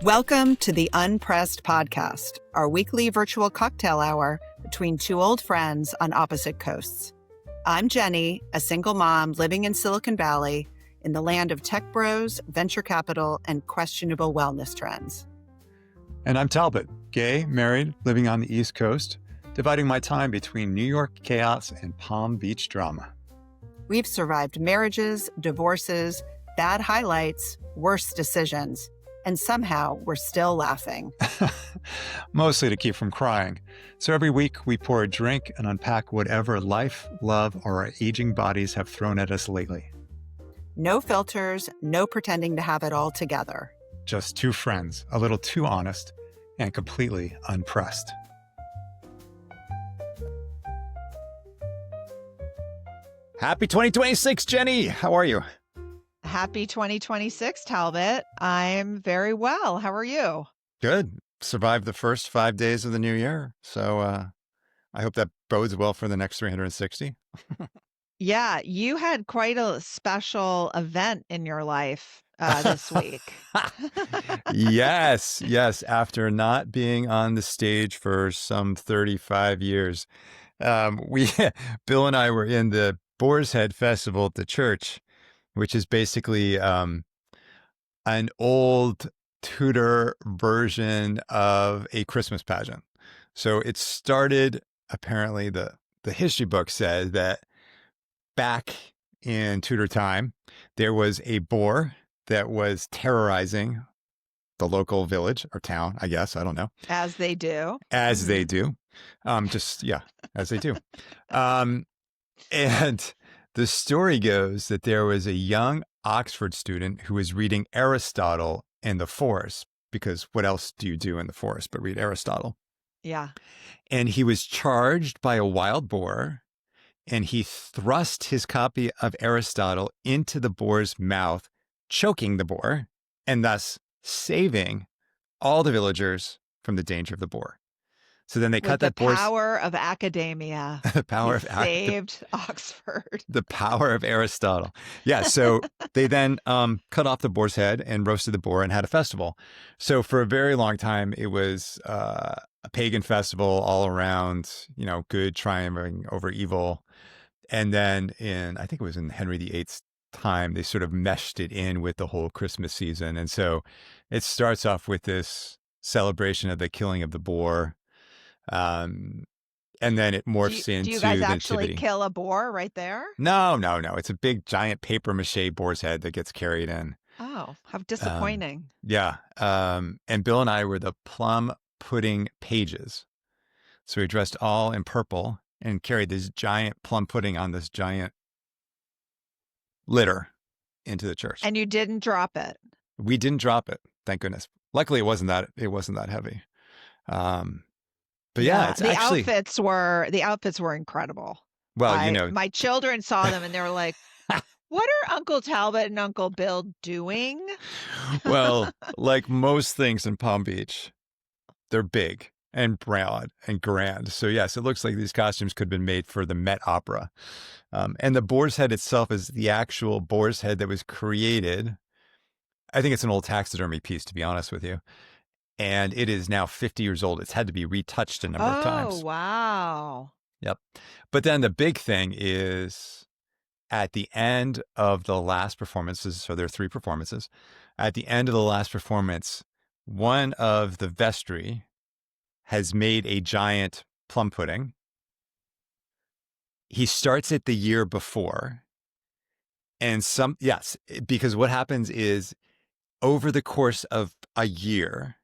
Welcome to the Unpressed Podcast, our weekly virtual cocktail hour between two old friends on opposite coasts. I'm Jenny, a single mom living in Silicon Valley in the land of tech bros, venture capital, and questionable wellness trends. And I'm Talbot, gay, married, living on the East Coast, dividing my time between New York chaos and Palm Beach drama. We've survived marriages, divorces, bad highlights, worse decisions, and somehow we're still laughing. Mostly to keep from crying. So every week we pour a drink and unpack whatever life, love, or our aging bodies have thrown at us lately. No filters, no pretending to have it all together. Just two friends, a little too honest and completely unpressed. Happy 2026, Jenny. How are you? Happy 2026, Talbot. I'm very well. How are you? Good. Survived the first 5 days of the new year. So I hope that bodes well for the next 360. Yeah, you had quite a special event in your life this week. Yes. After not being on the stage for some 35 years, Bill and I were in the Boar's Head Festival at the church, which is basically an old Tudor version of a Christmas pageant. So it started, apparently, the history book says that back in Tudor time, there was a boar that was terrorizing the local village or town, I guess. I don't know. As they do. As they do. As they do. And the story goes that there was a young Oxford student who was reading Aristotle in the forest, because what else do you do in the forest but read Aristotle? Yeah. And he was charged by a wild boar, and he thrust his copy of Aristotle into the boar's mouth, choking the boar, and thus saving all the villagers from the danger of the boar. So then they cut that boar's... The power of academia. The power of saved Oxford. The power of Aristotle. Yeah, so they then cut off the boar's head and roasted the boar and had a festival. So for a very long time, it was a pagan festival all around, good triumphing over evil. And then I think it was in Henry VIII's time, they sort of meshed it in with the whole Christmas season. And so it starts off with this celebration of the killing of the boar. And then it morphs into do you guys the actually nativity. Kill a boar right there? No. It's a big, giant paper mache boar's head that gets carried in. Oh, how disappointing. Yeah. And Bill and I were the plum pudding pages. So we dressed all in purple and carried this giant plum pudding on this giant litter into the church. And you didn't drop it? We didn't drop it, thank goodness. Luckily, it wasn't that heavy. But yeah, it's the actually... The outfits were incredible. Well, my children saw them and they were like, what are Uncle Talbot and Uncle Bill doing? Well, like most things in Palm Beach, they're big and broad and grand. So yes, it looks like these costumes could have been made for the Met Opera. And the boar's head itself is the actual boar's head that was created. I think it's an old taxidermy piece, to be honest with you. And it is now 50 years old. It's had to be retouched a number of times. Oh, wow. Yep. But then the big thing is at the end of the last performances, so there are 3 performances. At the end of the last performance, one of the vestry has made a giant plum pudding. He starts it the year before. And because what happens is over the course of a year,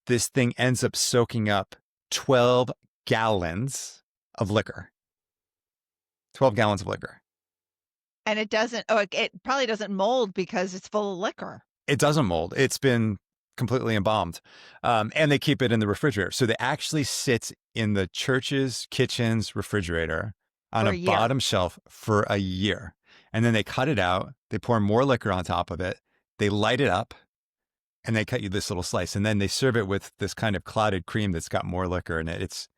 this thing ends up soaking up 12 gallons of liquor. 12 gallons of liquor. And it probably doesn't mold because it's full of liquor. It doesn't mold. It's been completely embalmed. And they keep it in the refrigerator. So it actually sits in the church's kitchen's refrigerator on a bottom shelf for a year. And then they cut it out. They pour more liquor on top of it. They light it up. And they cut you this little slice, and then they serve it with this kind of clotted cream that's got more liquor in it.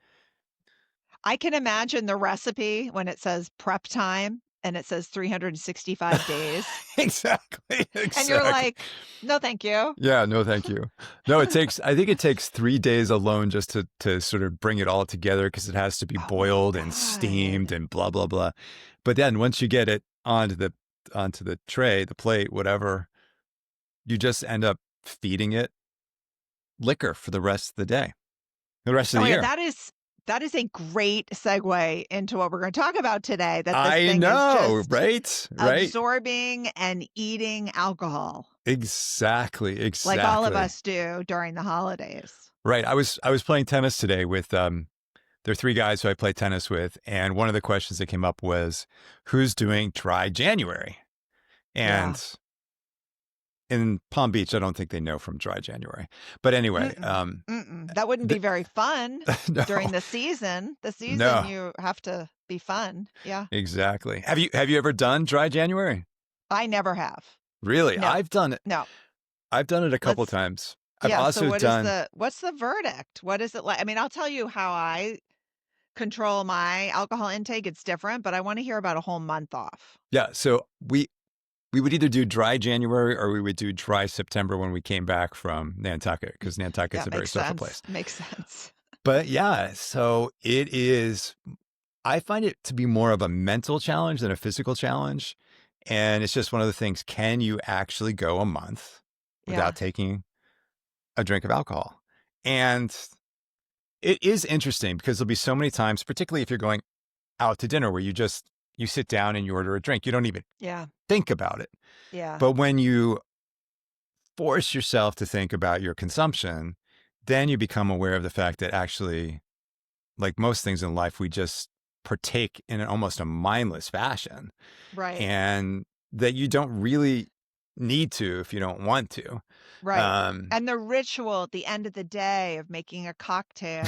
I can imagine the recipe when it says prep time and it says 365 days. Exactly. And you're like, no, thank you. Yeah, no, thank you. No, I think it takes 3 days alone just to sort of bring it all together because it has to be Oh my boiled and steamed God. and blah, blah, blah. But then once you get it onto the tray, the plate, whatever, you just end up feeding it liquor for the rest of the day, the rest of Oh the yeah, year. that is a great segue into what we're going to talk about today, that this I thing is know, just right? Right. absorbing and eating alcohol Exactly. like all of Exactly. us do during the holidays. Right. I was playing tennis today with there are 3 guys who I play tennis with, and one of the questions that came up was who's doing dry January? Yeah. And in Palm Beach, I don't think they know from dry January. But anyway, That wouldn't be very fun no, during the season. The season no, you have to be fun. Yeah. exactly. Have you ever done dry January? I never have. Really? No. I've done it. No. I've done it a couple Let's times. I've Yeah, so also done what's the verdict? What is it like? I mean, I'll tell you how I control my alcohol intake. It's different, but I want to hear about a whole month off. yeah. So we would either do dry January or we would do dry September when we came back from Nantucket because Nantucket's Yeah, a very makes social sense. place. Makes sense. But yeah, so it is. I find it to be more of a mental challenge than a physical challenge. And it's just one of the things, can you actually go a month Yeah. without taking a drink of alcohol? And it is interesting because there'll be so many times, particularly if you're going out to dinner where you sit down and you order a drink. You don't even Yeah. think about it. Yeah. But when you force yourself to think about your consumption, then you become aware of the fact that actually, like most things in life, we just partake in almost a mindless fashion, Right. and that you don't really need to if you don't want to. Right. And the ritual at the end of the day of making a cocktail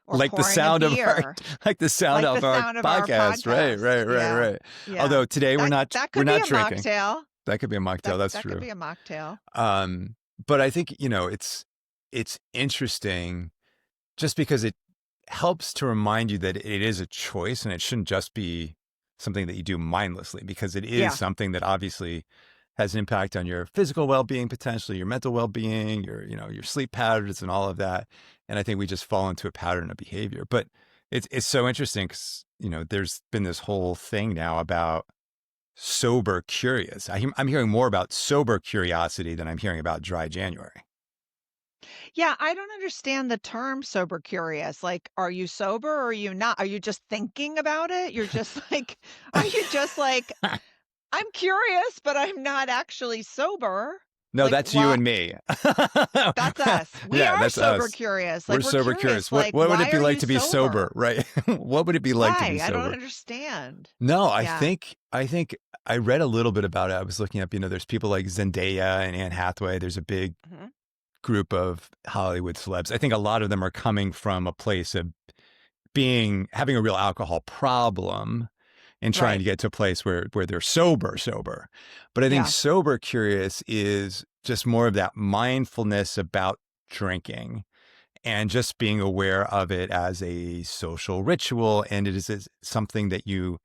or like the pouring a sound of our, beer, like the sound like of the our sound of our podcast. Right, podcast. Yeah. right. Yeah. Although today we're not That could be a drinking. mocktail. That could be a mocktail. That's That true. could be a mocktail. But I think, it's interesting just because it helps to remind you that it is a choice and it shouldn't just be something that you do mindlessly, because it is Yeah. something that obviously has an impact on your physical well-being, potentially your mental well-being, your sleep patterns and all of that. And I think we just fall into a pattern of behavior. But it's so interesting because, there's been this whole thing now about sober curious. I'm hearing more about sober curiosity than I'm hearing about dry January. Yeah, I don't understand the term sober curious. Like, are you sober or are you not? Are you just thinking about it? You're just like, are you just like, I'm curious, but I'm not actually sober? No, Like, that's you and me. That's us. We Yeah, are that's sober us. curious. We're Like, we're sober curious. curious. Like, What would why it be are like you to be sober? Right. What would it be like to be Why? I don't sober? understand. No, I Yeah. think I read a little bit about it. I was looking up, there's people like Zendaya and Anne Hathaway. There's a big Mhm. group of Hollywood celebs. I think a lot of them are coming from a place of having a real alcohol problem and trying Right. to get to a place where they're sober. But I think Yeah. sober curious is just more of that mindfulness about drinking and just being aware of it as a social ritual. And it is something that you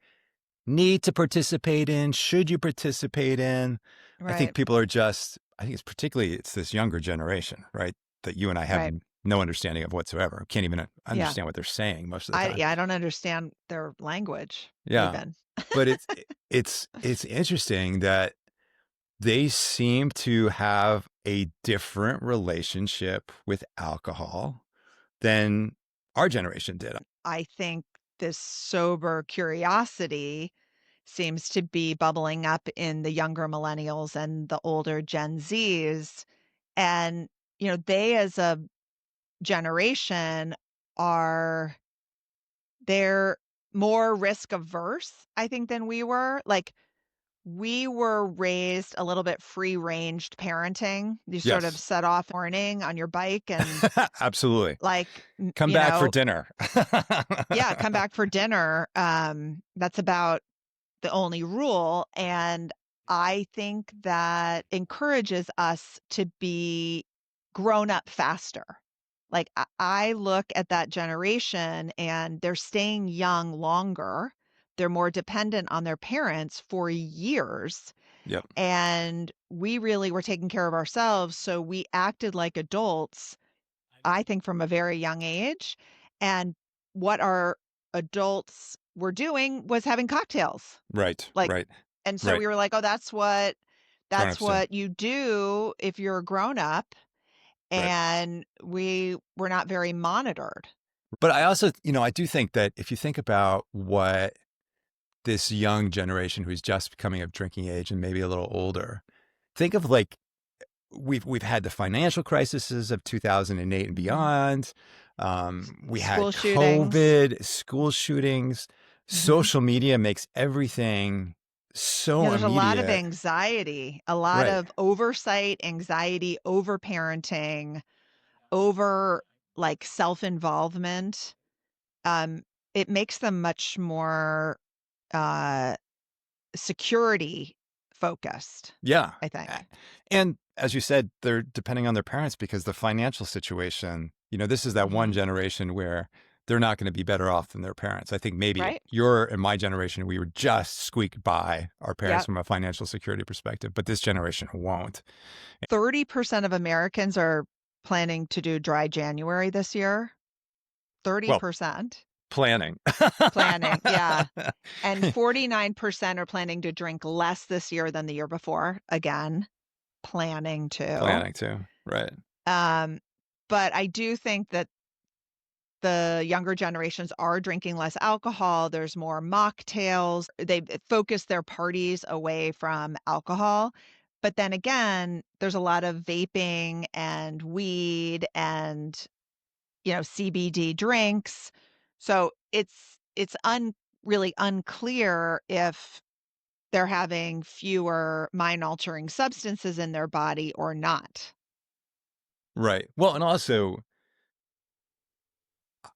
need to participate in. Should you participate in? I think Right. people are I think it's this younger generation, right? That you and I have Right. no understanding of whatsoever. Can't even understand what they're saying most of the time. I don't understand their language Yeah. even. But it's interesting that they seem to have a different relationship with alcohol than our generation did. I think this sober curiosity seems to be bubbling up in the younger millennials and the older Gen Zs. And, they as a generation they're more risk averse, I think, than we were. Like, we were raised a little bit free ranged parenting. You sort of Yes. set off morning on your bike and Absolutely. like, Come back for dinner. Yeah, come back for dinner. That's about the only rule. And I think that encourages us to be grown up faster. Like, I look at that generation and they're staying young longer they're more dependent on their parents for years. Yep. And we really were taking care of ourselves. So we acted like adults, I think, from a very young age. And what our adults were doing was having cocktails. Right. Like, Right. and so Right. we were like, oh, that's Grown-ups do. what you do if you're a grown up. Right. And we were not very monitored. But I also, I do think that if you think about what this young generation who's just coming of drinking age and maybe a little older, think of like we've had the financial crises of 2008 and beyond. We had School shootings. COVID, school shootings. Social media makes everything so Yeah, there's a lot of immediate. anxiety, a lot Right. of oversight, anxiety, over parenting, over like self-involvement. Um, it makes them much more uh security focused, Yeah. I think. And as you said, they're depending on their parents because the financial situation, this is that one Hmm. generation where they're not going to be better off than their parents. I think maybe Right? your and my generation, we were just squeaked by our parents Yep. from a financial security perspective, but this generation won't. 30% of Americans are planning to do dry January this year. Well, 30% planning. planning. Yeah. And 49% are planning to drink less this year than the year before. Again, planning to. Planning too. Right. Um, but I do think that the younger generations are drinking less alcohol. There's more mocktails. They focus their parties away from alcohol. But then again, there's a lot of vaping and weed and, CBD drinks. So it's really unclear if they're having fewer mind-altering substances in their body or not. Right. Well, and also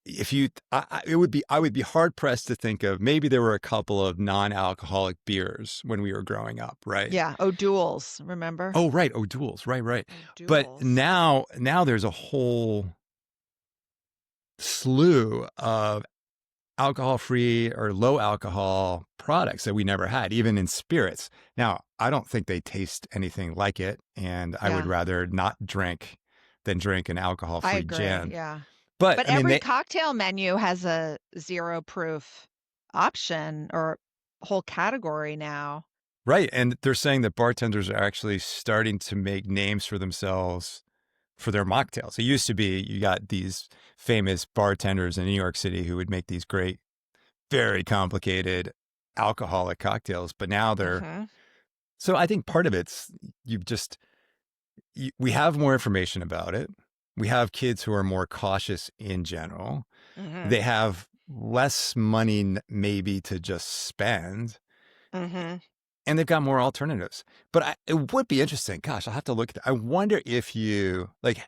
if you, I would be hard pressed to think of maybe there were a couple of non-alcoholic beers when we were growing up, right? Yeah. O'Doul's, remember? Oh, right. O'Doul's. Right, right. But O'Doul's. now there's a whole slew of alcohol-free or low alcohol products that we never had, even in spirits. Now, I don't think they taste anything like it, and I would Yeah, rather not drink than drink an I alcohol-free agree. gin. Yeah. But But I mean, every cocktail menu has a zero proof option or whole category now. right. And they're saying that bartenders are actually starting to make names for themselves for their mocktails. It used to be you got these famous bartenders in New York City who would make these great, very complicated alcoholic cocktails, but now they're, Hmm. so I think part of it's we have more information about it. We have kids who are more cautious in general. Hmm. They have less money maybe to just spend, Hmm. and they've got more alternatives. But it would be interesting. Gosh, I'll have to look at that. I wonder if you like,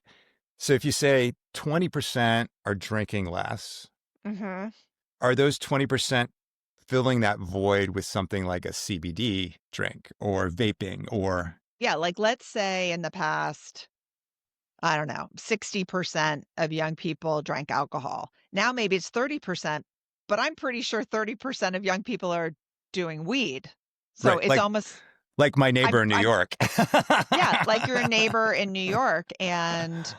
so if you say 20% are drinking less, Hmm. are those 20% filling that void with something like a CBD drink or vaping or Yeah, like let's say in the past, I don't know, 60% of young people drank alcohol. Now maybe it's 30%, but I'm pretty sure 30% of young people are doing weed. So right, it's almost like my I'm neighbor in New I'm York. yeah, like your neighbor in New York. And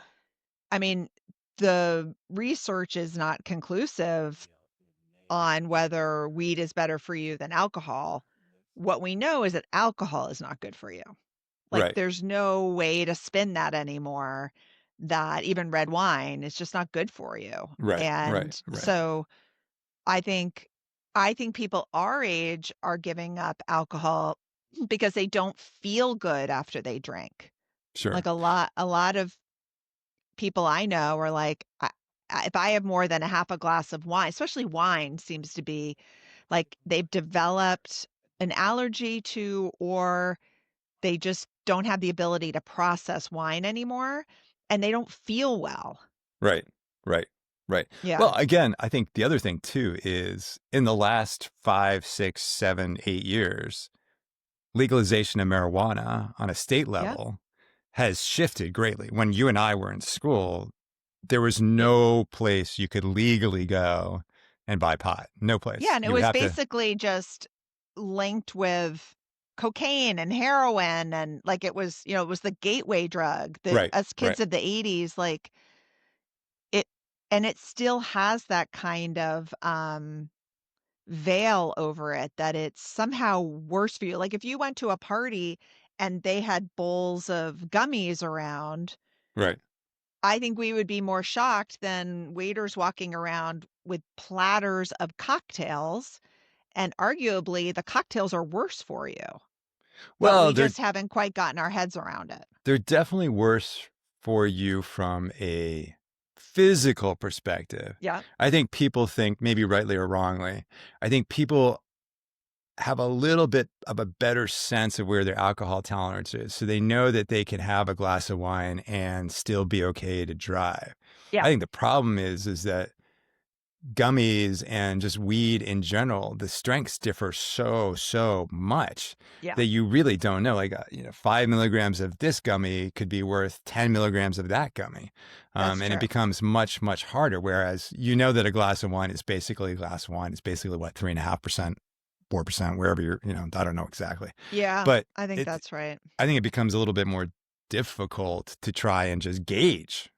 I mean, the research is not conclusive on whether weed is better for you than alcohol. What we know is that alcohol is not good for you. Like, Right, there's no way to spin that anymore, that even red wine is just not good for you. right, right, And right. so I think I think people our age are giving up alcohol because they don't feel good after they drink. Sure. Like a lot of people I know are like, if I have more than a half a glass of wine, especially wine seems to be like they've developed an allergy to, or they just don't have the ability to process wine anymore and they don't feel well. Right, right, right. Yeah. Well, again, I think the other thing too is in the last 5, 6, 7, 8 years, legalization of marijuana on a state Yep. level has shifted greatly. When you and I were in school, there was It, no place you could legally go and buy pot. No Yeah, place. and it You would was have to. basically just linked with cocaine and heroin, and like it was, it was the gateway drug that Right. us Right. kids of the 80s, like it, and it still has that kind of veil over it that it's somehow worse for you. Like if you went to a party and they had bowls of gummies around, Right. I think we would be more shocked than waiters walking around with platters of cocktails. And arguably, the cocktails are worse for you, but Well, we they're just haven't quite gotten our heads around it. they're definitely worse for you from a physical perspective. Yeah. I think people think, maybe rightly or wrongly, I think people have a little bit of a better sense of where their alcohol tolerance is. So they know that they can have a glass of wine and still be okay to drive. Yeah. I think the problem is that gummies and just weed in general, the strengths differ so much Yeah. that you really don't know. Like, 5 milligrams of this gummy could be worth 10 milligrams of that gummy. That's And it true. becomes much harder. Whereas you know that a glass of wine is basically a glass of wine. It's basically what, 3.5%, 4%, wherever you're, I don't know exactly. Yeah. But I think that's right. I think it becomes a little bit more difficult to try and just gauge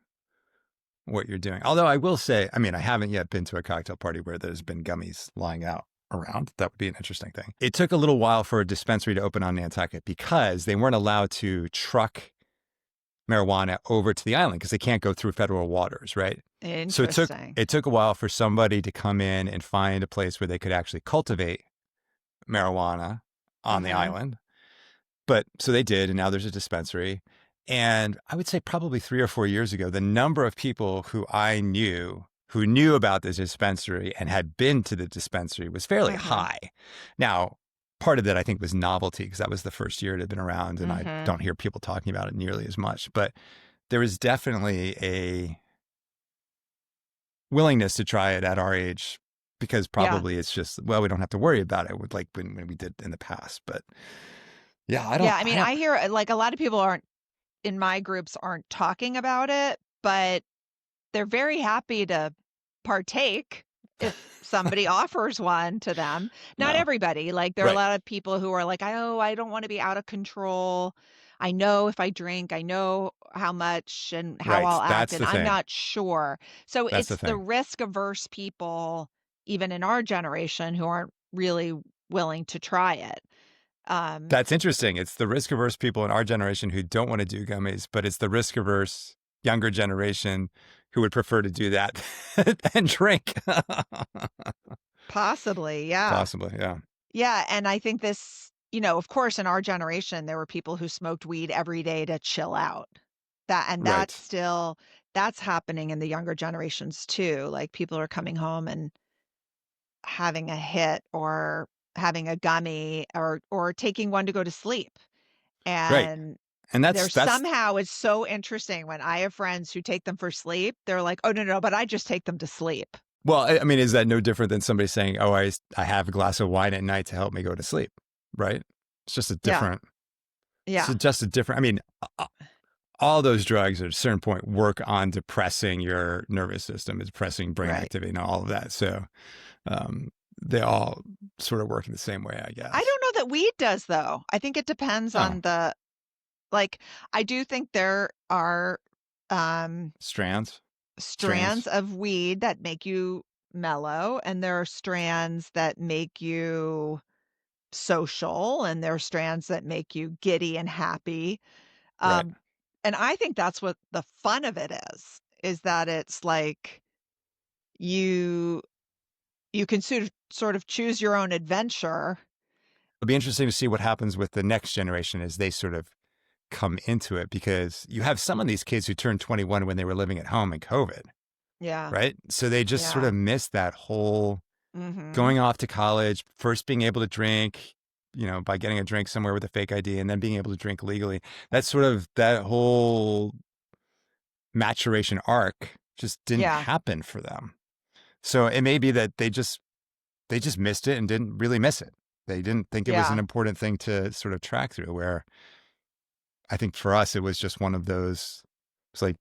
what you're doing. Although I will say, I mean, I haven't yet been to a cocktail party where there's been gummies lying out around. That would be an interesting thing. It took a little while for a dispensary to open on Nantucket because they weren't allowed to truck marijuana over to the island because they can't go through federal waters, right? So Interesting. it took a while for somebody to come in and find a place where they could actually cultivate marijuana on the Mhm. island. But so they did, and now there's a dispensary. And I would say probably 3 or 4 years ago, the number of people who I knew who knew about this dispensary and had been to the dispensary was fairly Uh-huh. high. Now, part of that I think was novelty because that was the first year it had been around, and I Mhm. don't hear people talking about it nearly as much. But there was definitely a willingness to try it at our age because Yeah. probably it's just, well, we don't have to worry about it with like when we did in the past. But yeah, Yeah, I mean, I don't, I hear like a lot of people aren't in my groups aren't talking about it, but they're very happy to partake if somebody offers one to them. Not no, everybody. Like there are a right. lot of people who are like, "Oh, I don't want to be out of control. I know if I drink, I know how much and how Right. I'll act, That's and the I'm thing. not sure." So That's the it's the thing. risk averse people, even in our generation, who aren't really willing to try it. Um, That's interesting. It's the risk averse people in our generation who don't want to do gummies, but it's the risk averse younger generation who would prefer to do that and drink. Possibly, yeah. Possibly. Yeah. Yeah, and I think this, of course, in our generation, there were people who smoked weed every day to chill out. Right. That's happening in the younger generations too. Like people are coming home and having a hit or having a gummy or taking one to go to sleep. Right. And And there's that's somehow it's so interesting when I have friends who take them for sleep. They're like, "Oh, no, but I just take them to sleep." well, I mean, is that no different than somebody saying, "Oh, I have a glass of wine at night to help me go to sleep," right? It's just a Yeah. different. It's Yeah. just a different. I mean, all those drugs at a certain point work on depressing your nervous system, depressing brain Right. activity, and all of that. So um, they all sort of work in the same way, I I guess. don't know that weed does though. I think it depends Oh, on like, I do think there are, strands, strands strains, of weed that make you mellow, and there are strands that make you social, and there are strands that make you giddy and happy. right? Um, and I think that's what the fun of it is that it's like you you can sort of choose your own adventure. It'll be interesting to see what happens with the next generation as they sort of come into it, because you have some of these kids who turned 21 when they were living at home in COVID, Yeah. right? So they just sort Yeah. of missed that whole Mhm. going off to college, first being able to drink, by getting a drink somewhere with a fake ID, and then being able to drink legally. That's sort of that whole maturation arc just didn't Yeah. happen for them. So it may be that they just missed it and didn't really miss it. They didn't think it was an Yeah. important thing to sort of track through, where I think for us, it was just one of those, it's like,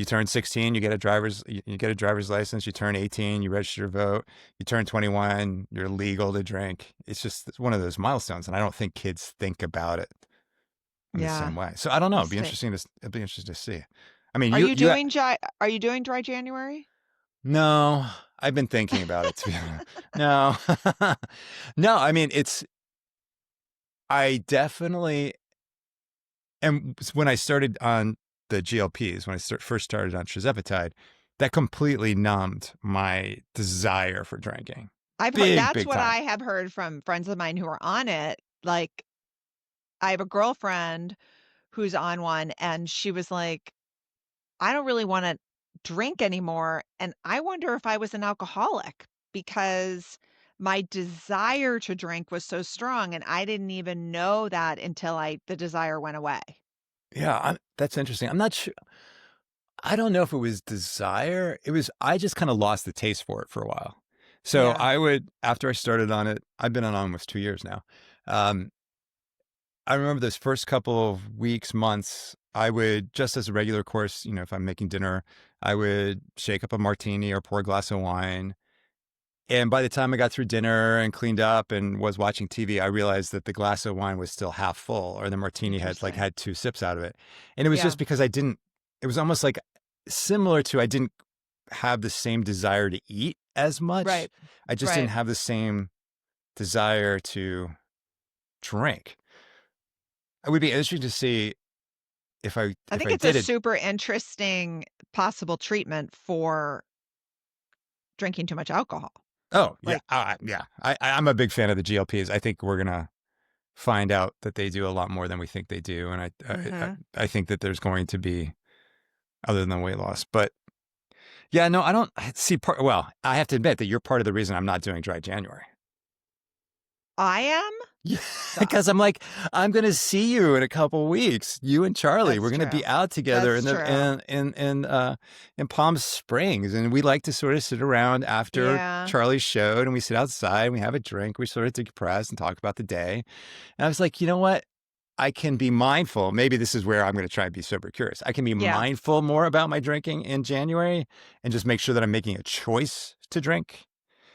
You turn 16, you get a driver's license. You turn 18, you register to vote. You turn 21, you're legal to drink. It's one of those milestones, and I don't think kids think about it in the Yeah. same way. So I don't know. Must take. It'd be interesting to see. I mean, Are you you you doing are you doing dry January? no, I've been thinking about it, to be honest. No, no. I mean, I definitely, and when I started on the GLPs, when first started on tirzepatide, that completely numbed my desire for drinking. I've heard Big, that's big what time. I have heard from friends of mine who are on it. Like, I have a girlfriend who's on one, and she was like, "I don't really wanna drink anymore," and I wonder if I was an alcoholic because my desire to drink was so strong, and I didn't even know that until the desire went away. Yeah, that's interesting. I'm not sure. I don't know if it was desire. I just kind of lost the taste for it for a while. So Yeah. after I started on it, I've been on almost 2 years now. Um, I remember those first couple of weeks, months, I would, just as a regular course, if I'm making dinner, I would shake up a martini or pour a glass of wine. And by the time I got through dinner and cleaned up and was watching TV, I realized that the glass of wine was still half full, or the martini Interesting. had 2 sips out of it. And it was Yeah. just because it was almost like similar to, I didn't have the same desire to eat as much. Right. I just didn't Right. have the same desire to drink. It would be interesting to see I if think I it's a did it. super interesting possible treatment for drinking too much alcohol. Oh yeah, Like, yeah. I'm a big fan of the GLPs. I think we're gonna find out that they do a lot more than we think they do, and mhm. I think that there's going to be, other than weight loss. But yeah, no, I don't see part. Well, I have to admit that you're part of the reason I'm not doing dry January. I am? Yeah, So because I'm like, I'm gonna see you in a couple weeks. You and Charlie, we're that's gonna be true. out together That's true. in Palm Springs, and we like to sort of sit around after Yeah. Charlie's showed, and we sit outside, and we have a drink, we sort of decompress and talk about the day. And I was like, you know what? I can be mindful. Maybe this is where I'm going to try and be sober curious. I can be Yeah. mindful more about my drinking in January and just make sure that I'm making a choice to drink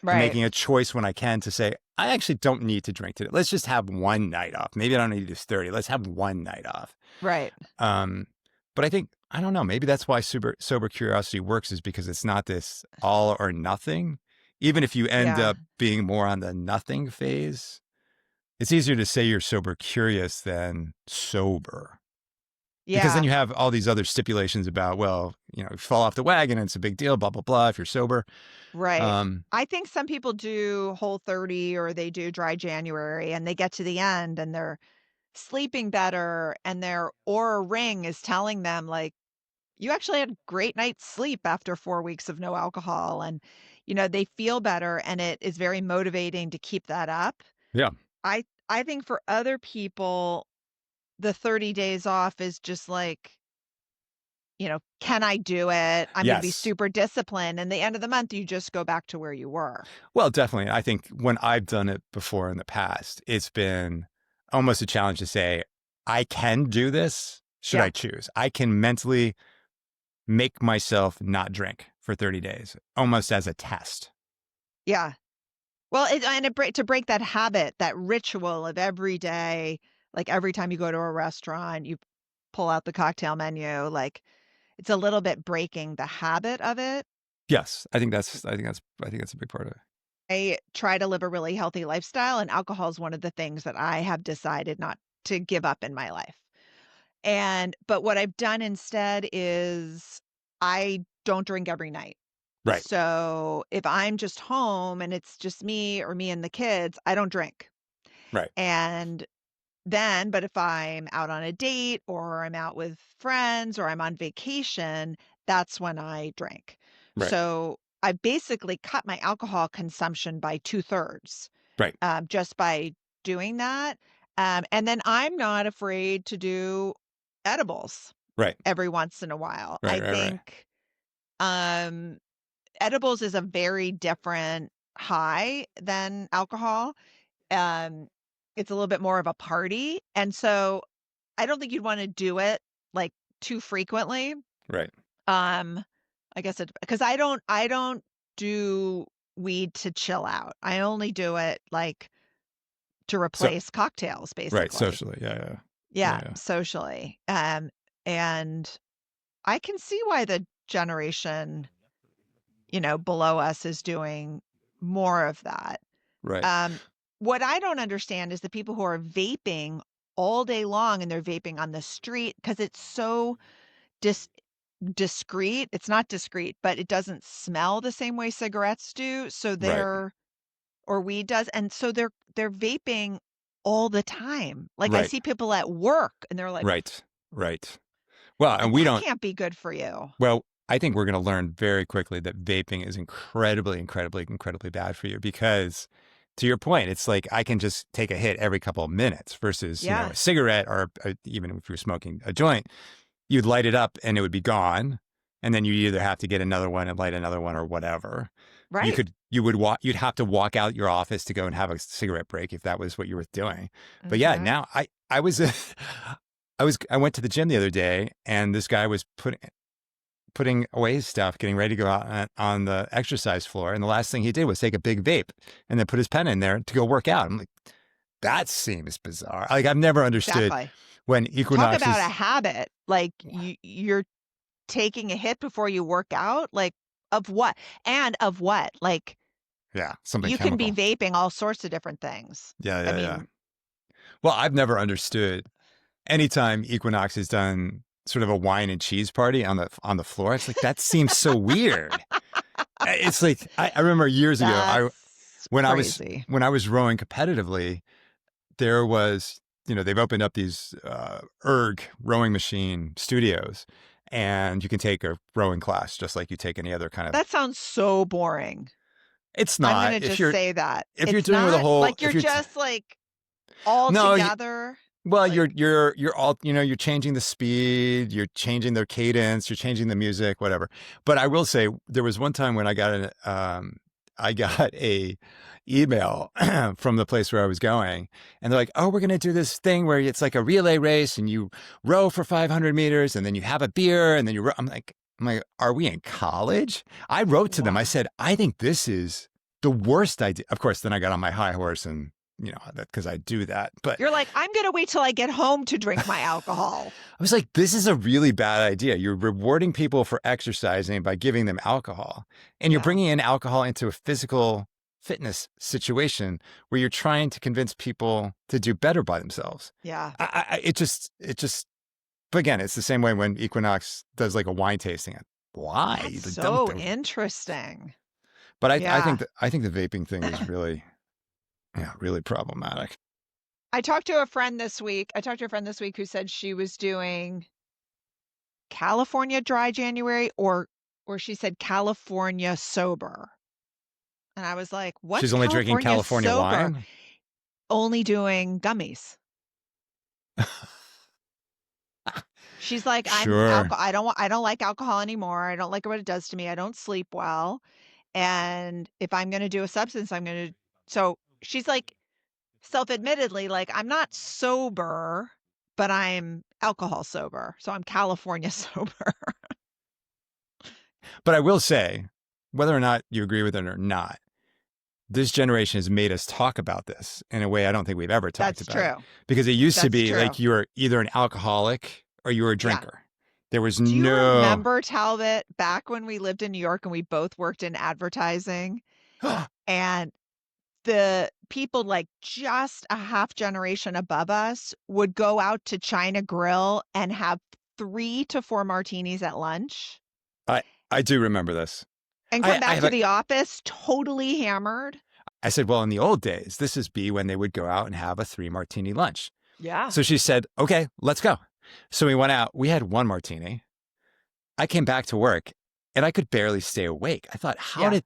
and Right. making a choice when I can to say, I actually don't need to drink today. Let's just have one night off. Maybe I don't need to do 30. Let's have one night off. Right. Um, but I don't know, maybe that's why sober curiosity works, is because it's not this all or nothing. Even if you end Yeah. up being more on the nothing phase, it's easier to say you're sober curious than sober. Because then Yeah. you have all these other stipulations about, well, you fall off the wagon and it's a big deal, blah, blah, blah, if you're sober. Right. Um, I think some people do Whole30 or they do dry January and they get to the end and they're sleeping better and their aura ring is telling them like, you actually had a great night's sleep after 4 weeks of no alcohol, and, they feel better, and it is very motivating to keep that up. yeah. I think for other people, the 30 days off is just like, can I do it? I'm gonna be Yes. super disciplined, and the end of the month, you just go back to where you were. Well, definitely. I think when I've done it before in the past, it's been almost a challenge to say, I can do this should Yeah, I choose. I can mentally make myself not drink for 30 days, almost as a test. yeah. Well, to break that habit, that ritual of every day, like, every time you go to a restaurant, you pull out the cocktail menu, like, it's a little bit breaking the habit of it. Yes. I think that's a big part of it. I try to live a really healthy lifestyle, and alcohol is one of the things that I have decided not to give up in my life. But what I've done instead is I don't drink every night. Right. So if I'm just home and it's just me or me and the kids, I don't drink. Right. And but if I'm out on a date or I'm out with friends or I'm on vacation, that's when I drink. Right. So I basically cut my alcohol consumption by 2/3 Right. just by doing that. And then I'm not afraid to do edibles Right. every once in a while. Right. I Right. Right. think um, edibles is a very different high than alcohol. Um, it's a little bit more of a party, and so I don't think you'd wanna do it, like, too frequently, Right. I guess because I don't do weed to chill out. I only do it like to So replace cocktails, right, basically. socially. Yeah, yeah. Yeah, Yeah, yeah. socially. And I can see why the generation, below us is doing more of that. Right. Um, what I don't understand is the people who are vaping all day long and they're vaping on the street because it's so dis discreet. It's not discreet, but it doesn't smell the same way cigarettes do. So Right. or weed does. And so they're vaping all the time. Like I Right. see people at work and they're Right. Right. Well, and like we that don't can't be good for you. well, I think we're going to learn very quickly that vaping is incredibly, incredibly, incredibly bad for you because to your point, it's like I can just take a hit every couple of minutes versus, Yeah, a cigarette or even if you're smoking a joint, you'd light it up and it would be gone. And then you either have to get another one and light another one or whatever. right. You'd have to walk out your office to go and have a cigarette break if that was what you were doing. But yeah, Mhm. now I was, I went to the gym the other day and this guy was putting away his stuff, getting ready to go out on the exercise floor. And the last thing he did was take a big vape and then put his pen in there to go work out. I'm like, that seems bizarre. Like I've never understood Exactly. when Talk Equinox about a is, habit. Like you're taking a hit before you work out. Like of what? And of what? Like yeah, something you can be chemical. vaping all sorts of different things. Yeah, I yeah, yeah. mean, Well, I've never understood anytime Equinox has done sort of a wine and cheese party on the floor. It's like that seems so weird. It's like I remember years ago, that's when I was crazy. when I was rowing competitively, there was, they've opened up these rowing machine studios, and you can take a rowing class just like you take any other kind of. That sounds so boring. It's I'm not gonna just say that. if you're It's doing with a not whole like you're just like all no, together. well, Like, you're all, you're changing the speed, you're changing the cadence, you're changing the music, whatever. But I will say there was one time when I got a email from the place where I was going, and they're like, "Oh, we're gonna do this thing where it's like a relay race, and you row for 500 meters, and then you have a beer, and then you row." I'm like, are we in college? I wrote to them. I wow. said, I think this is the worst idea. Of course, then I got on my high horse and that because I do that. But You're like, I'm gonna wait till I get home to drink my alcohol. I was like, this is a really bad idea. You're rewarding people for exercising by giving them alcohol, and you're Yeah. bringing in alcohol into a physical fitness situation where you're trying to convince people to do better by themselves. Yeah. It just, but again, it's the same way when Equinox does like a wine tasting. Why? That's You're done with so the, interesting. but Yeah. I think the vaping thing is really, yeah, really problematic. I talked to a friend this week. I talked to a friend this week who said she was doing California dry January or she said California sober. And I was like, She's "What's only drinking California California sober?" wine. Only doing gummies. She's like, "I'm Sure. alcohol. I don't like alcohol anymore. I don't like what it does to me. I don't sleep well. And if I'm going to do a substance, I'm going to." So she's like, self-admittedly, like, I'm not sober, but I'm alcohol sober. So I'm California sober. But I will say, whether or not you agree with it or not, this generation has made us talk about this in a way I don't think we've ever talked That's about it. true. Because it used to That's be like true. you were either an alcoholic or you were a Yeah. drinker. There was Do you no. remember, Talbot, back when we lived in New York and we both worked in advertising and the people like just a half generation above us would go out to China Grill and have 3 to 4 martinis at lunch I I do remember this. and I come I back have to a, the office totally hammered? I said, well, in the old days, this is B when they would go out and have a 3 martini lunch. Yeah. So she said, okay, let's go. So we went out. We had 1 martini. I came back to work and I could barely stay awake. I thought, Yeah.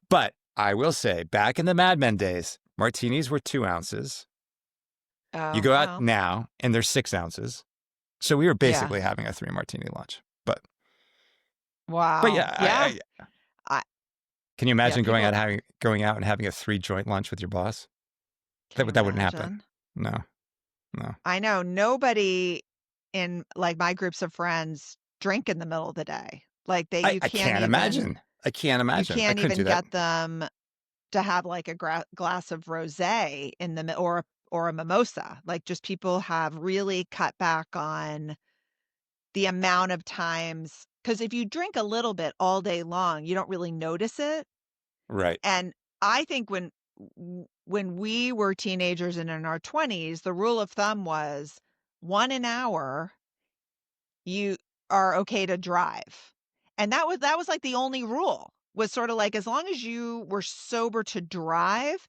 but I will say, back in the Mad Men days, martinis were 2 ounces. You Oh, go out well, now and they're 6 ounces. So we were yeah. basically having a 3 martini lunch. But Wow. yeah, Yeah. I can you yeah, imagine people going out and having a 3 joint lunch with your boss? can you That wouldn't happen. imagine? No, no. I know nobody in like my groups of friends drink in the middle of the day. Like I, you I can't can't even imagine. I can't imagine. I couldn't do that. get them to have like a glass of rosé in the or a mimosa. Like just people have really cut back on the amount of times, because if you drink a little bit all day long, you don't really notice it. Right. And I think when we were teenagers and in our 20s, the rule of thumb was 1 an hour you are okay to drive. And that was like the only rule, was sort of like as long as you were sober to drive,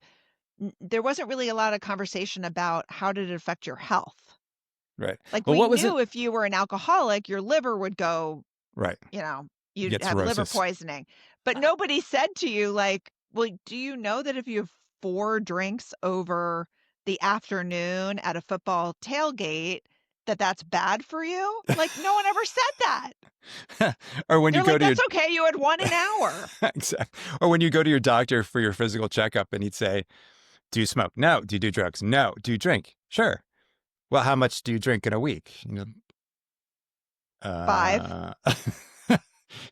there wasn't really a lot of conversation about how did it affect your health. Right. Like Well, we what was it? knew if you were an alcoholic, your liver would go, Right. You you'd get have liver cirrhosis. poisoning. But nobody said to you like, well, do you know that if you have 4 drinks over the afternoon at a football tailgate, that that's bad for you? Like no one ever said that. Or when you They're go like, to your that's okay. You had 1 an hour. exactly. Or when you go to your doctor for your physical checkup and he'd say, "Do you smoke? No. Do you do drugs? No. Do you drink? Sure. Well, how much do you drink in a week?" 5. Uh,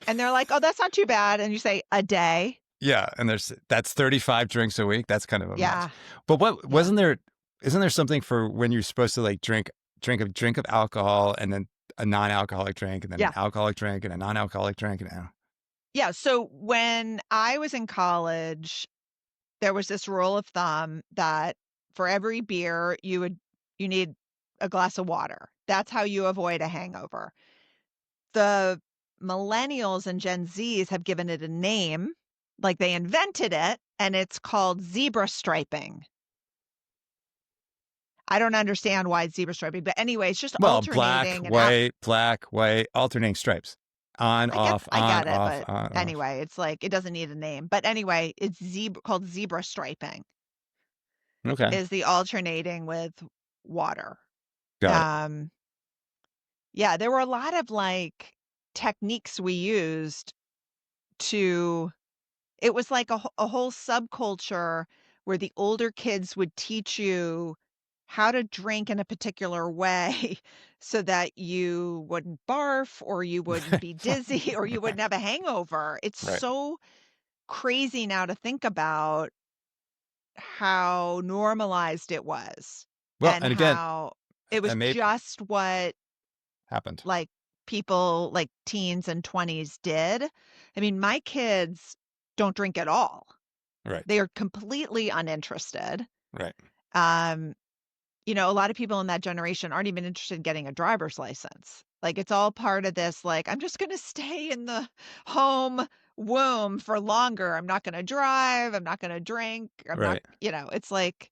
And they're like, oh, that's not too bad. And you say a day. yeah, and that's 35 drinks a week. That's kind of a much. Yeah. But what Yeah. wasn't there? Isn't there something for when you're supposed to like drink of alcohol and then a non-alcoholic drink and then an Yeah. alcoholic drink and a non-alcoholic drink and Yeah. So when I was in college, there was this rule of thumb that for every beer you need a glass of water. That's how you avoid a hangover. The millennials and Gen Zs have given it a name, like they invented it, and it's called zebra striping. I don't understand why it's zebra striping, but anyway, it's just well, alternating and out. black, white, alternating stripes, on, off, I on, get it, off, but on, off. anyway, it's like it doesn't need a name. But anyway, it's called zebra striping Okay, is the alternating with water. got it. Um, yeah, there were a lot of like techniques we used to, it was like a whole subculture where the older kids would teach you how to drink in a particular way so that you wouldn't barf or you wouldn't be dizzy or you Right, wouldn't have a hangover. It's right. so crazy now to think about how normalized it was Well, and and again, how it was that may just what happened. like people like teens and 20s did. I mean, my kids don't drink at all. Right, They are completely uninterested. right, Um, a lot of people in that generation aren't even interested in getting a driver's license. Like it's all part of this, like, I'm just going to stay in the home womb for longer. I'm not going to drive. I'm not going to drink. I'm not, right. it's like,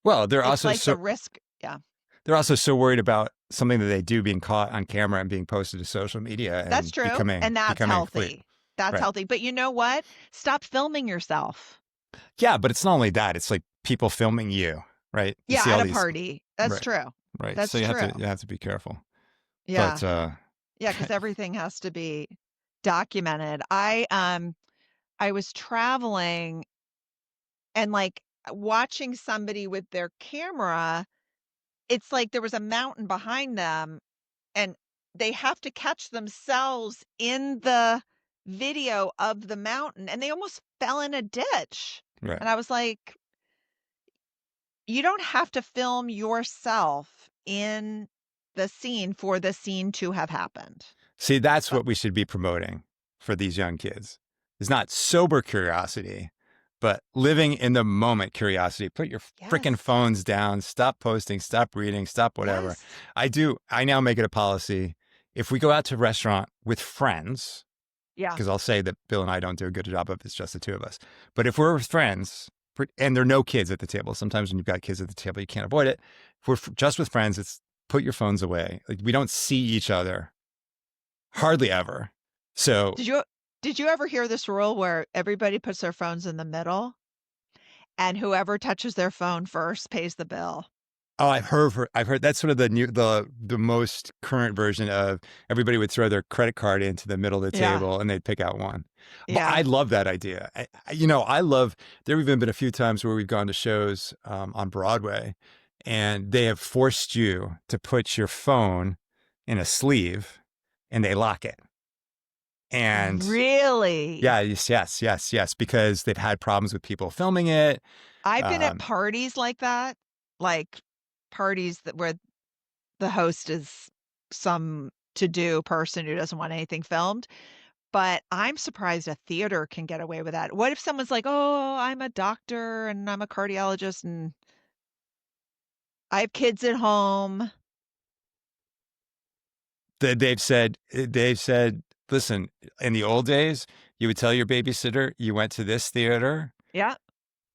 Well, it's like the risk. Yeah, they're also so worried about something that they do being caught on camera and being posted to social media that's and true. And that's becoming a complete. healthy. That's Right. healthy. But you know what? Stop filming yourself. Yeah, but it's not only that; it's like people filming you, right? You Yeah, see at all a these, party. That's right, true. right. So That's true. you have to be careful. Yeah. But Yeah, because everything has to be documented. I was traveling and like watching somebody with their camera, it's like there was a mountain behind them and they have to catch themselves in the video of the mountain and they almost fell in a ditch. right. And I was like, you don't have to film yourself in the scene for the scene to have happened. See, that's But what we should be promoting for these young kids. It's not sober curiosity, but living in the moment curiosity. Put your freaking yes, phones down, stop posting, stop reading, stop whatever. yes, I now make it a policy. If we go out to a restaurant with friends, yeah. because I'll say that Bill and I don't do a good job of it, it's just the two of us. But if we're with friends, and there are no kids at the table, sometimes when you've got kids at the table, you can't avoid it. If we're just with friends, it's put your phones away. Like we don't see each other hardly ever. So, Did you ever hear this rule where everybody puts their phones in the middle and whoever touches their phone first pays the bill? oh, I've heard that's sort of the most current version of everybody would throw their credit card into the middle of the Yeah. table and they'd pick out one. But Yeah. I love that idea. I love, there have even been a few times where we've gone to shows on Broadway and they have forced you to put your phone in a sleeve and they lock it. And Really? yeah, yes, because they've had problems with people filming it. I've been at parties like that, like parties where the host is some to-do person who doesn't want anything filmed. But I'm surprised a theater can get away with that. What if someone's like, "Oh, I'm a doctor and I'm a cardiologist and I have kids at home." They've said, listen, in the old days, you would tell your babysitter you went to this theater. Yeah,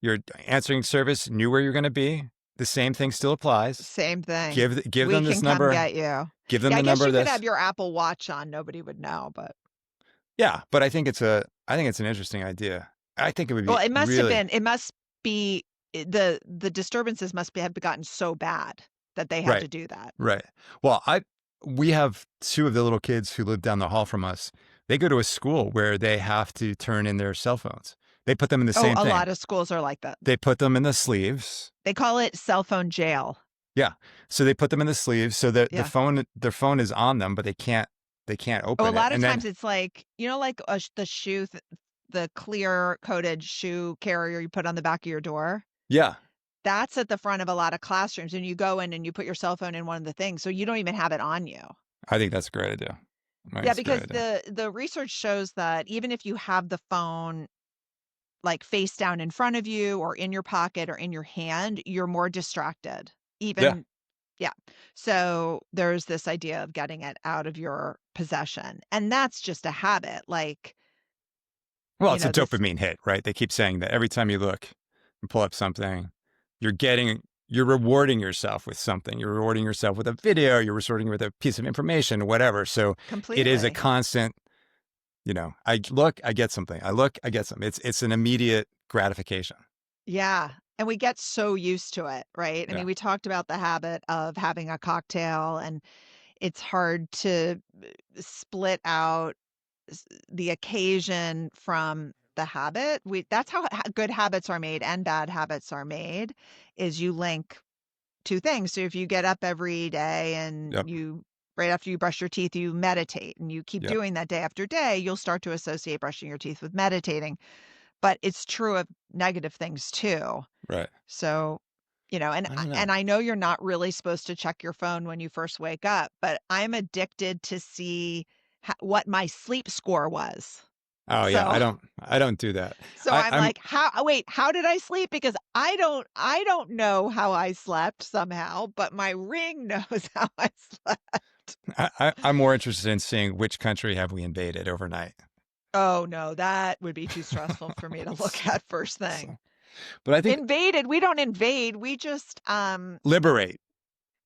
Your answering service knew where you're going to be. The same thing still applies. same thing. Give We them this can come number. get you. Give them Yeah, I the guess number you of could this. have your Apple Watch on. Nobody would know, but Yeah, but I think it's an interesting idea. I think it would be well, it must have really been. It must be the disturbances must have gotten so bad that they had right. to do that. Right. Well, we have two of the little kids who live down the hall from us. They go to a school where they have to turn in their cell phones. They put them in the Oh, same a thing. lot of schools are like that. They put them in the sleeves. They call it cell phone jail. Yeah. So they put them in the sleeves so that Yeah. their phone is on them, but they can't open Oh, a it. lot of And times then, it's like, like the shoe, the clear coated shoe carrier you put on the back of your door. yeah, That's at the front of a lot of classrooms, and you go in and you put your cell phone in one of the things, so you don't even have it on you. I think that's a great idea. Yeah, because the research shows that even if you have the phone like face down in front of you or in your pocket or in your hand, you're more distracted. Even yeah. So there's this idea of getting it out of your possession. And that's just a habit. Like, Well, you it's a know, this dopamine hit, right? They keep saying that every time you look and pull up something, you're rewarding yourself with something. You're rewarding yourself with a video, you're rewarding with a piece of information, whatever. So it is a completely. constant, I look, I get something. I look, I get something. It's an immediate gratification. Yeah. And we get so used to it, right? I Yeah. mean, we talked about the habit of having a cocktail, and it's hard to split out the occasion from the habit. That's how good habits are made and bad habits are made, is you link two things. So if you get up every day and Yep. right after you brush your teeth, you meditate, and you keep Yep. doing that day after day, you'll start to associate brushing your teeth with meditating. But it's true of negative things too. Right. So, and I don't know. and I know you're not really supposed to check your phone when you first wake up, but I'm addicted to see what my sleep score was. Oh yeah, So I don't do that. so I'm like, how did I sleep? Because I don't know how I slept somehow, but my ring knows how I slept. I'm more interested in seeing which country have we invaded overnight. Oh no, that would be too stressful for me to look at first thing. But I think Invaded, we don't invade. We just liberate.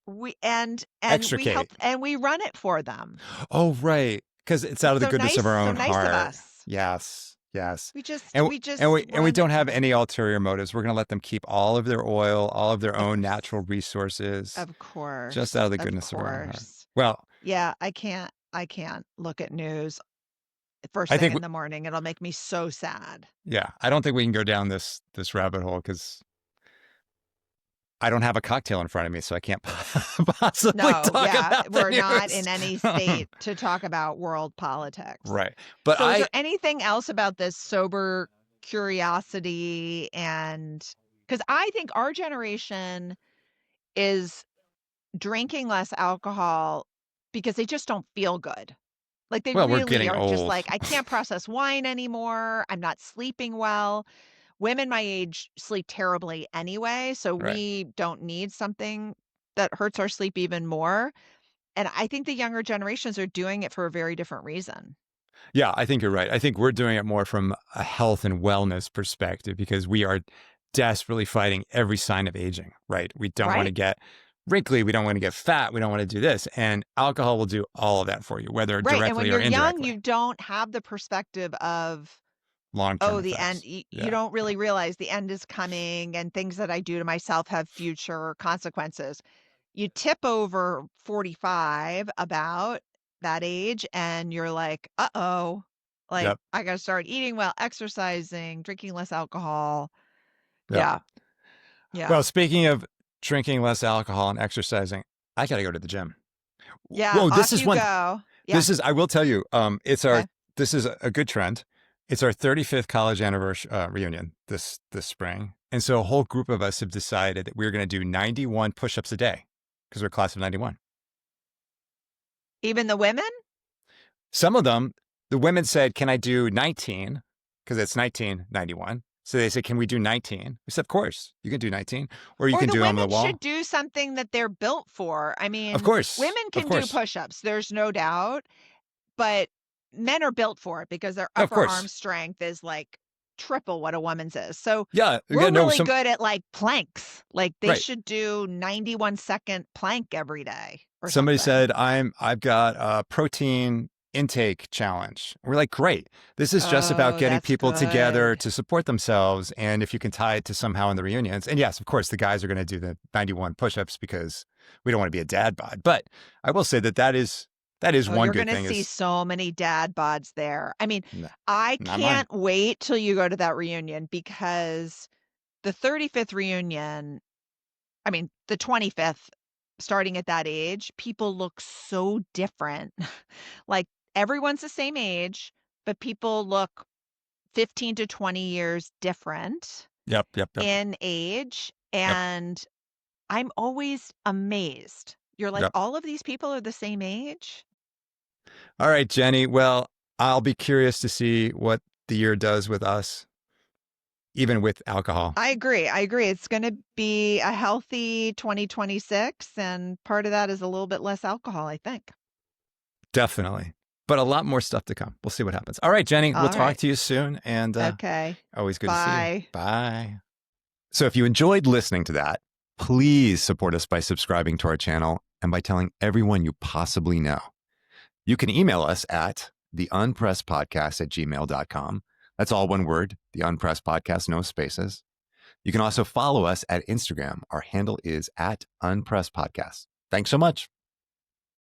we and we Extricate. help and we run it for them. Oh, right. Because it's out of the So goodness of our own nice of heart. us. Yes. We just And we just we run don't it have for any ulterior motives. We're going to let them keep all of their oil, all of their own natural resources, Of course. just out of the goodness of our own heart. course. Well, Yeah, I can't look at news first I thing think in the morning. It'll make me so sad. yeah, I don't think we can go down this rabbit hole because I don't have a cocktail in front of me, so I can't possibly No, talk yeah, about the we're not news. in any state to talk about world politics. Right. But So is there anything else about this sober curiosity? And because I think our generation is drinking less alcohol because they just don't feel good. Like they well, we're really getting are just old. like, I can't process wine anymore. I'm not sleeping well. Women my age sleep terribly anyway, so Right. we don't need something that hurts our sleep even more. And I think the younger generations are doing it for a very different reason. Yeah, I think you're right. I think we're doing it more from a health and wellness perspective because we are desperately fighting every sign of aging, right? We don't want to Right. get wrinkly. We don't want to get fat. We don't want to do this. And alcohol will do all of that for you, whether Right. And when directly or you're young, indirectly. you don't have the perspective of, Long-term oh, the effects. end. You Yeah. don't really realize the end is coming and things that I do to myself have future consequences. You tip over 45 about that age and you're like, uh-oh, like Yep. I got to start eating well, exercising, drinking less alcohol. Yep. Yeah. Yeah. Well, speaking of drinking less alcohol and exercising, I got to go to the gym. Yeah. Whoa, this Off is you one. go. Yeah. This is, I will tell you, it's our Okay. this is a good trend. It's our 35th college anniversary reunion this spring. And so a whole group of us have decided that we're going to do 91 push-ups a day because we're a class of 91. Even the women? Some of them, the women said, can I do 19? Because it's 1991. So they said, can we do 19? We said, of course, you can do 19. Or you can do them on the wall. Women should do something that they're built for. I mean, of course, women can do push-ups. There's no doubt. But men are built for it because their upper arm strength is like triple what a woman's is. So we're really good at like planks. Like they should do 91-second plank every day. Or somebody something. said, I've got a protein intake challenge. We're like, great. This is just about getting people together to support themselves. And if you can tie it to somehow in the reunions. And yes, of course, the guys are going to do the 91 push-ups because we don't want to be a dad bod. But I will say that is one good thing. You're going to see so many dad bods there. I mean, I can't wait till you go to that reunion because the 35th reunion, I mean, the 25th, starting at that age, people look so different. Like everyone's the same age, but people look 15 to 20 years different in age. And I'm always amazed. You're like, all of these people are the same age? All right, Jenny. Well, I'll be curious to see what the year does with us, even with alcohol. I agree. It's going to be a healthy 2026, and part of that is a little bit less alcohol, I think. Definitely. But a lot more stuff to come. We'll see what happens. All right, Jenny, we'll talk to you soon. And okay. Always good to see you. Bye. So if you enjoyed listening to that, please support us by subscribing to our channel and by telling everyone you possibly know. You can email us at theunpressedpodcast@gmail.com. That's all one word, the Unpressed Podcast, no spaces. You can also follow us at Instagram. Our handle is @UnpressedPodcast. Thanks so much.